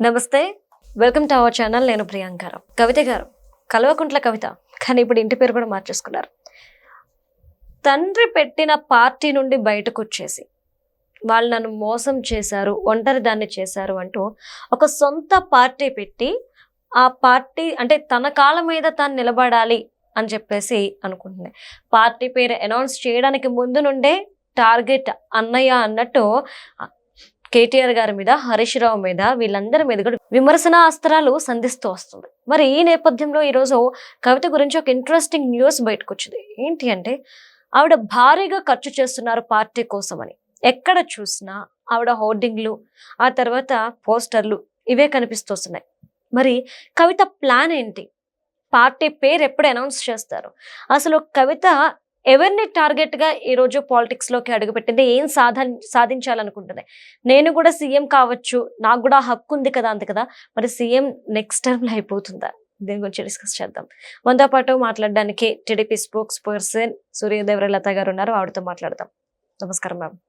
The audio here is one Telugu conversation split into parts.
నమస్తే, వెల్కమ్ టు అవర్ ఛానల్. నేను ప్రియాంక రావు. కవిత గారు, కల్వకుంట్ల కవిత, కానీ ఇప్పుడు ఇంటి పేరు కూడా మార్చేసుకున్నారు. తండ్రి పెట్టిన పార్టీ నుండి బయటకు వచ్చేసి వాళ్ళు నన్ను మోసం చేశారు, ఒంటరి దాన్ని చేశారు అంటూ ఒక సొంత పార్టీ పెట్టి ఆ పార్టీ అంటే తన కాళ్ళ మీద తాను నిలబడాలి అని చెప్పేసి అనుకుంటుంది. పార్టీ పేరు అనౌన్స్ చేయడానికి ముందు నుండే టార్గెట్ అన్నయ్య అన్నట్టు కేటీఆర్ గారి మీద, హరీష్ రావు మీద, వీళ్ళందరి మీద కూడా విమర్శన అస్త్రాలు సంధిస్తూ వస్తుంది. మరి ఈ నేపథ్యంలో ఈరోజు కవిత గురించి ఒక ఇంట్రెస్టింగ్ న్యూస్ బయటకు వచ్చింది. ఏంటి అంటే, ఆవిడ భారీగా ఖర్చు చేస్తున్నారు పార్టీ కోసం అని. ఎక్కడ చూసినా ఆవిడ హోర్డింగ్లు, ఆ తర్వాత పోస్టర్లు ఇవే కనిపిస్తున్నాయి. మరి కవిత ప్లాన్ ఏంటి? పార్టీ పేరు ఎప్పుడు అనౌన్స్ చేస్తారు? అసలు కవిత ఎవరిని టార్గెట్ గా ఈరోజు పాలిటిక్స్ లోకి అడుగుపెట్టింది? ఏం సాధించాలనుకుంటుంది? నేను కూడా సీఎం కావచ్చు, నాకు కూడా హక్కు ఉంది కదా, అంతే కదా. మరి సీఎం నెక్స్ట్ టర్మ్ లో అయిపోతుందా? దీని గురించి డిస్కస్ చేద్దాం. మనతో పాటు మాట్లాడడానికి టీడీపీ స్పోక్స్ పర్సన్ సూర్యదేవర లత గారు ఉన్నారు. ఆవిడతో మాట్లాడదాం. నమస్కారం మ్యామ్.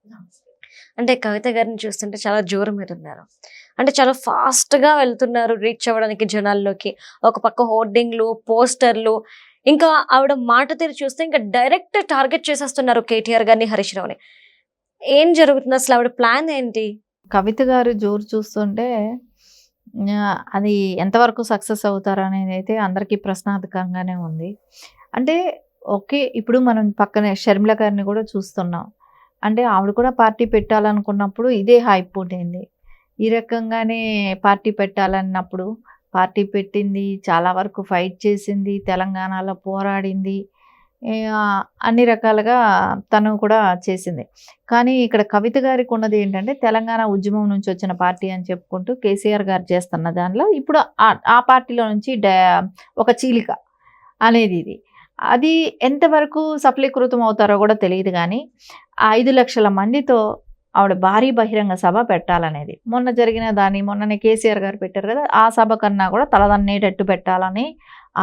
అంటే కవిత గారిని చూస్తుంటే చాలా జోరు మీద ఉన్నారు. అంటే చాలా ఫాస్ట్ గా వెళ్తున్నారు రీచ్ అవ్వడానికి జనాల్లోకి. ఒక పక్క హోర్డింగ్లు, పోస్టర్లు, ఇంకా ఆవిడ మాట తీరు చూస్తే ఇంకా డైరెక్ట్ టార్గెట్ చేసేస్తున్నారు కేటీఆర్ గారిని, హరీష్ రావుని. ఏం జరుగుతుంది అసలు? ఆవిడ ప్లాన్ ఏంటి? కవిత గారు జోరు చూస్తుంటే అది ఎంతవరకు సక్సెస్ అవుతారు అనేది అయితే అందరికీ ప్రశ్నార్థకంగానే ఉంది. అంటే ఓకే, ఇప్పుడు మనం పక్కనే షర్మిల గారిని కూడా చూస్తున్నాం. అంటే ఆవిడ కూడా పార్టీ పెట్టాలనుకున్నప్పుడు ఇదే హైప్ ఉండేది. ఈ రకంగానే పార్టీ పెట్టాలన్నప్పుడు పార్టీ పెట్టింది, చాలా వరకు ఫైట్ చేసింది, తెలంగాణలో పోరాడింది, అన్ని రకాలుగా తను కూడా చేసింది. కానీ ఇక్కడ కవిత గారికి ఉన్నది ఏంటంటే, తెలంగాణ ఉద్యమం నుంచి వచ్చిన పార్టీ అని చెప్పుకుంటూ కేసీఆర్ గారు చేస్తున్న దానిలో ఇప్పుడు ఆ పార్టీలో నుంచి ఒక చీలిక అనేది ఇది. అది ఎంతవరకు సఫలీకృతం అవుతారో కూడా తెలియదు. కానీ 5 లక్షల మందితో ఆవిడ భారీ బహిరంగ సభ పెట్టాలనేది మొన్ననే కేసీఆర్ గారు పెట్టారు కదా, ఆ సభ కన్నా కూడా తలదన్నేటట్టు పెట్టాలని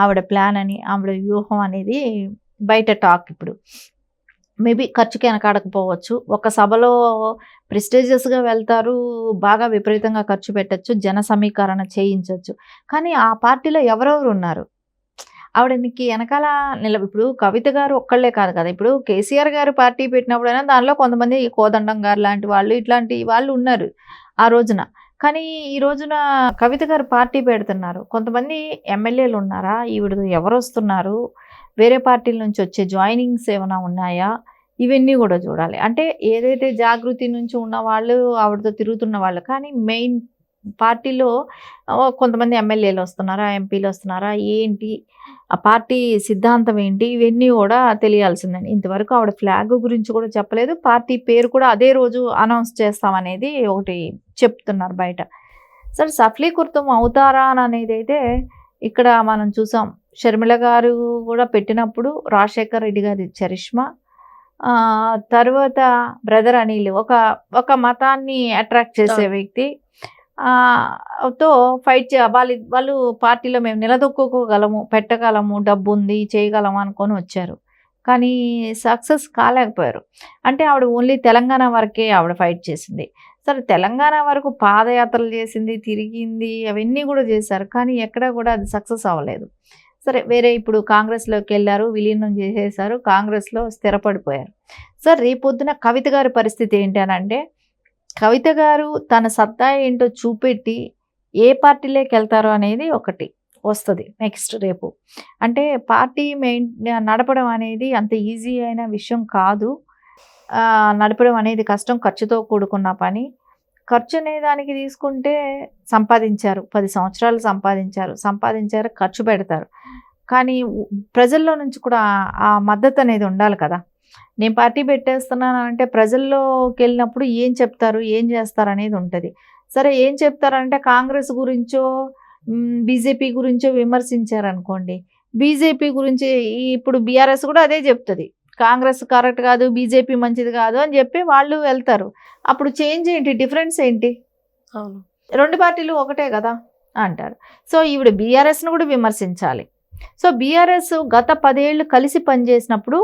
ఆవిడ ప్లాన్ అని, ఆవిడ వ్యూహం అనేది బయట టాక్. ఇప్పుడు మేబీ ఖర్చుకి వెనకాడకపోవచ్చు. ఒక సభలో ప్రెస్టీజియస్గా వెళ్తారు, బాగా విపరీతంగా ఖర్చు పెట్టచ్చు, జన సమీకరణ చేయించవచ్చు. కానీ ఆ పార్టీలో ఎవరెవరు ఉన్నారు? ఆవిడకి వెనకాల ఇప్పుడు కవిత గారు ఒక్కళ్ళే కాదు కదా. ఇప్పుడు కేసీఆర్ గారు పార్టీ పెట్టినప్పుడైనా దానిలో కొంతమంది కోదండం గారు లాంటి వాళ్ళు, ఇట్లాంటి వాళ్ళు ఉన్నారు ఆ రోజున. కానీ ఈ రోజున కవిత గారు పార్టీ పెడుతున్నారు. కొంతమంది ఎమ్మెల్యేలు ఉన్నారా? ఈవిడ ఎవరు వస్తున్నారు? వేరే పార్టీల నుంచి వచ్చే జాయినింగ్స్ ఏమైనా ఉన్నాయా? ఇవన్నీ కూడా చూడాలి. అంటే ఏదైతే జాగృతి నుంచి ఉన్న వాళ్ళు ఆవిడతో తిరుగుతున్న వాళ్ళు, కానీ మెయిన్ పార్టీలో కొంతమంది ఎమ్మెల్యేలు వస్తున్నారా, ఎంపీలు వస్తున్నారా, ఏంటి ఆ పార్టీ సిద్ధాంతం ఏంటి, ఇవన్నీ కూడా తెలియాల్సిందని. ఇంతవరకు ఆవిడ ఫ్లాగ్ గురించి కూడా చెప్పలేదు. పార్టీ పేరు కూడా అదే రోజు అనౌన్స్ చేస్తామనేది ఒకటి చెప్తున్నారు బయట. సరే, సఫలీకృతం అవుతారా అనేది అయితే ఇక్కడ మనం చూసాం. షర్మిల గారు కూడా పెట్టినప్పుడు రాజశేఖర్ రెడ్డి గారి చరిష్మా, తర్వాత బ్రదర్ అనిల్ ఒక మతాన్ని అట్రాక్ట్ చేసే వ్యక్తి తో ఫైట్ వాళ్ళు పార్టీలో మేము నిలదొక్కుకోగలము, పెట్టగలము, డబ్బు ఉంది, చేయగలము అనుకొని వచ్చారు. కానీ సక్సెస్ కాలేకపోయారు. అంటే ఆవిడ ఓన్లీ తెలంగాణ వరకే ఆవిడ ఫైట్ చేసింది. సరే, తెలంగాణ వరకు పాదయాత్రలు చేసింది, తిరిగింది, అవన్నీ కూడా చేశారు. కానీ ఎక్కడా కూడా అది సక్సెస్ అవ్వలేదు. సరే, వేరే ఇప్పుడు కాంగ్రెస్లోకి వెళ్ళారు, విలీనం చేసేసారు, కాంగ్రెస్లో స్థిరపడిపోయారు. సరే, రేపొద్దున కవిత గారి పరిస్థితి ఏంటి అని అంటే, కవిత గారు తన సత్తా ఏంటో చూపెట్టి ఏ పార్టీలోకి వెళ్తారో అనేది ఒకటి వస్తుంది నెక్స్ట్ రేపు. అంటే పార్టీ నడపడం అనేది అంత ఈజీ అయిన విషయం కాదు. నడపడం అనేది కష్టం, ఖర్చుతో కూడుకున్న పని. ఖర్చు అనే దానికి తీసుకుంటే సంపాదించారు, 10 సంవత్సరాలు సంపాదించారు, ఖర్చు పెడతారు. కానీ ప్రజల్లో నుంచి కూడా ఆ మద్దతు అనేది ఉండాలి కదా. నేను పార్టీ పెట్టేస్తున్నాను అంటే ప్రజల్లోకి వెళ్ళినప్పుడు ఏం చెప్తారు, ఏం చేస్తారు అనేది ఉంటుంది. సరే, ఏం చెప్తారంటే కాంగ్రెస్ గురించో బీజేపీ గురించో విమర్శించారనుకోండి, బీజేపీ గురించి ఇప్పుడు బీఆర్ఎస్ కూడా అదే చెప్తుంది, కాంగ్రెస్ కరెక్ట్ కాదు, బీజేపీ మంచిది కాదు అని చెప్పి వాళ్ళు వెళ్తారు. అప్పుడు చేంజ్ ఏంటి, డిఫరెన్స్ ఏంటి? అవును, 2 పార్టీలు ఒకటే కదా అంటారు. సో ఈవిడ బీఆర్ఎస్ను కూడా విమర్శించాలి. సో బీఆర్ఎస్ గత 10 ఏళ్ళు కలిసి పనిచేసినప్పుడు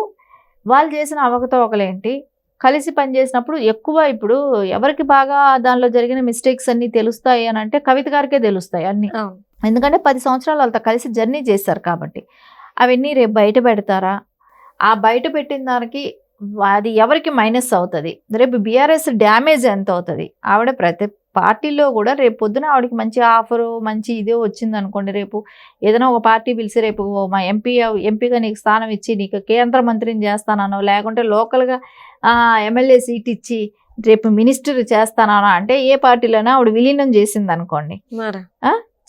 వాళ్ళు చేసిన అవకతవకలేంటి, కలిసి పనిచేసినప్పుడు ఎక్కువ ఇప్పుడు ఎవరికి బాగా దానిలో జరిగిన మిస్టేక్స్ అన్నీ తెలుస్తాయి అని అంటే కవిత గారికే తెలుస్తాయి అన్నీ. అవును. ఎందుకంటే 10 సంవత్సరాలు వాళ్ళతో కలిసి జర్నీ చేశారు కాబట్టి. అవన్నీ రేపు బయట పెడతారా? ఆ బయట పెట్టిన దానికి అది ఎవరికి మైనస్ అవుతది? రేపు బీఆర్ఎస్ డ్యామేజ్ ఎంత అవుతది? ఆవిడ ప్రతి పార్టీలో కూడా రేపు పొద్దున ఆవిడకి మంచి ఆఫరు, మంచి ఇదే వచ్చిందనుకోండి, రేపు ఏదైనా ఒక పార్టీ పిలిచి రేపు మా ఎంపీగా నీకు స్థానం ఇచ్చి నీకు కేంద్ర మంత్రిని చేస్తాననో, లేకుంటే లోకల్‌గా ఎమ్మెల్యే సీట్ ఇచ్చి రేపు మినిస్టర్ చేస్తాననో అంటే ఏ పార్టీలోనో ఆవిడ విలీనం చేసిందనుకోండి. మరి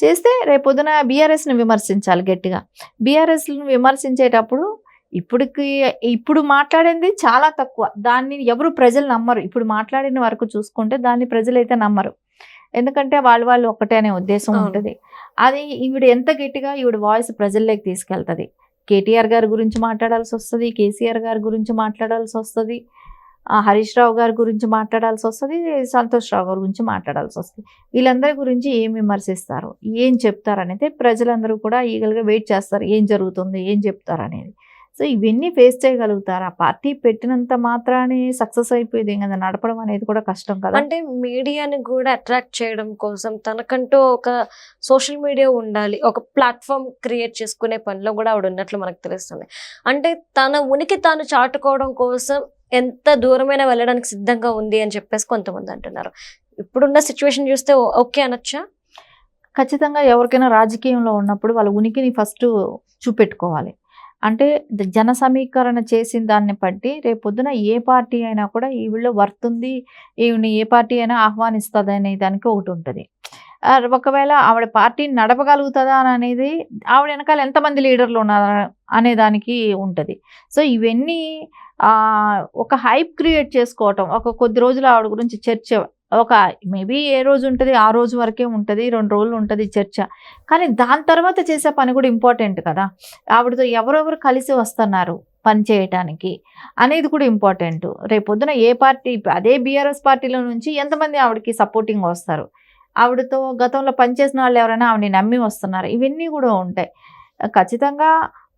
చేస్తే రేపొద్దున బీఆర్ఎస్‌ని విమర్శించాలి గట్టిగా. బీఆర్ఎస్‌ని విమర్శించేటప్పుడు ఇప్పుడు మాట్లాడింది చాలా తక్కువ. దాన్ని ఎవరు ప్రజలు నమ్మరు. ఇప్పుడు మాట్లాడిన వరకు చూసుకుంటే దాన్ని ప్రజలైతే నమ్మరు. ఎందుకంటే వాళ్ళు ఒక్కటే అనే ఉద్దేశం అవును. ఉంటది. అది ఈవిడ ఎంత గట్టిగా ఈవిడ వాయిస్ ప్రజల్లోకి తీసుకెళ్తది. కేటీఆర్ గారి గురించి మాట్లాడాల్సొస్తది. కేసీఆర్ గారి గురించి మాట్లాడాల్సొస్తది. హరీష్ రావు గారి గురించి మాట్లాడాల్సొస్తది. సంతోష్ రావు గారి గురించి మాట్లాడాల్సొస్తది. వీళ్ళందరి గురించి ఏం విమర్శిస్తారు? ఏం చెప్తారనేది ప్రజలందరూ కూడా ఈగల్‌గా వెయిట్ చేస్తారు. ఏం జరుగుతుంది? ఏం చెప్తారనేది. సో, ఇవన్నీ ఫేస్ చేయగలుగుతారు. ఆ పార్టీ పెట్టినంత మాత్రానే సక్సెస్ అయిపోయేదేం కదా! నడపడం అనేది కూడా కష్టం కదా! అంటే మీడియాని కూడా అట్రాక్ట్ చేయడం కోసం తనకంటూ ఒక సోషల్ మీడియా ఉండాలి. ఒక ప్లాట్‌ఫార్మ్ క్రియేట్ చేసుకునే పనిలో కూడా ఆవిడ ఉన్నట్లు మనకు తెలుస్తుంది. అంటే తన ఉనికి తాను చాటుకోవడం కోసం ఎంత దూరమైనా వెళ్ళడానికి సిద్ధంగా ఉంది అని చెప్పేసి కొంతమంది అంటున్నారు. ఇప్పుడున్న సిట్యుయేషన్ చూస్తే ఓకే అనొచ్చా? ఖచ్చితంగా ఎవరికైనా రాజకీయంలో ఉన్నప్పుడు వాళ్ళ ఉనికిని ఫస్టు చూపెట్టుకోవాలి. అంటే జన సమీకరణ చేసిన దాన్ని బట్టి రేపొద్దున ఏ పార్టీ అయినా కూడా ఈవిడలో వర్త్ ఉంది, ఈవిడని ఏ పార్టీ అయినా ఆహ్వానిస్తదనే దానికి ఒకటుంటది. ఒకవేళ ఆవిడ పార్టీని నడపగలుగుతదా అనేది ఆవిడ వెనకాల ఎంతమంది లీడర్లు ఉన్నారా అనే దానికి ఉంటది. సో, ఇవన్నీ ఒక హైప్ క్రియేట్ చేసుకోవటం, ఒక కొద్ది రోజులు ఆవిడ గురించి చర్చ, ఒక మేబీ ఏ రోజు ఉంటది, ఆ రోజు వరకే ఉంటది, 2 రోజులు ఉంటది చర్చ. కానీ దాని తర్వాత చేసే పని కూడా ఇంపార్టెంట్ కదా! ఆవిడతో ఎవరెవరు కలిసి వస్తున్నారు పని చేయటానికి అనేది కూడా ఇంపార్టెంట్. రేపొద్దున ఏ పార్టీ అదే బీఆర్ఎస్ పార్టీలో నుంచి ఎంతమంది ఆవిడకి సపోర్టింగ్‌గా వస్తారు? ఆవిడతో గతంలో పనిచేసిన వాళ్ళు ఎవరైనా ఆవిడని నమ్మి వస్తున్నారు. ఇవన్నీ కూడా ఉంటాయి. ఖచ్చితంగా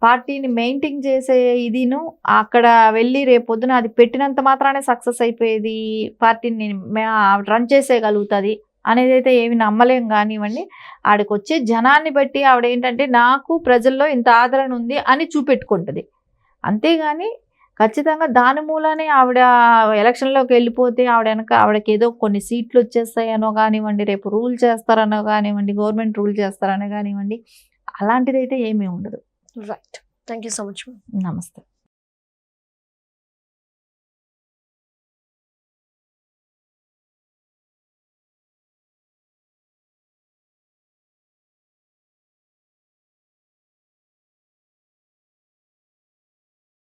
పార్టీని మెయింటైన్ చేసే ఇదిను అక్కడ వెళ్ళి రేపొద్దున అది పెట్టినంత మాత్రానే సక్సెస్ అయిపోయేది, పార్టీని రన్ చేసేయగలుగుతది అనేదైతే ఏమి నమ్మలేం గానివ్వండి. ఆడికొచ్చే జనాన్ని బట్టి ఆవిడేంటంటే నాకు ప్రజల్లో ఇంత ఆదరణ ఉంది అని చూపెట్టుకుంటది. అంతేగాని ఖచ్చితంగా దాని మూలానే ఆవిడ ఎలక్షన్‌లోకి వెళ్ళిపోతే ఆవిడకేదో కొన్ని సీట్లు వచ్చేస్తాయనో గానివ్వండి, రేపు రూల్ చేస్తారనో గానివ్వండి, గవర్నమెంట్ రూల్ చేస్తారనో గానివ్వండి, అలాంటిదైతే ఏమీ ఉండదు. Right. Thank you so much. నమస్తే.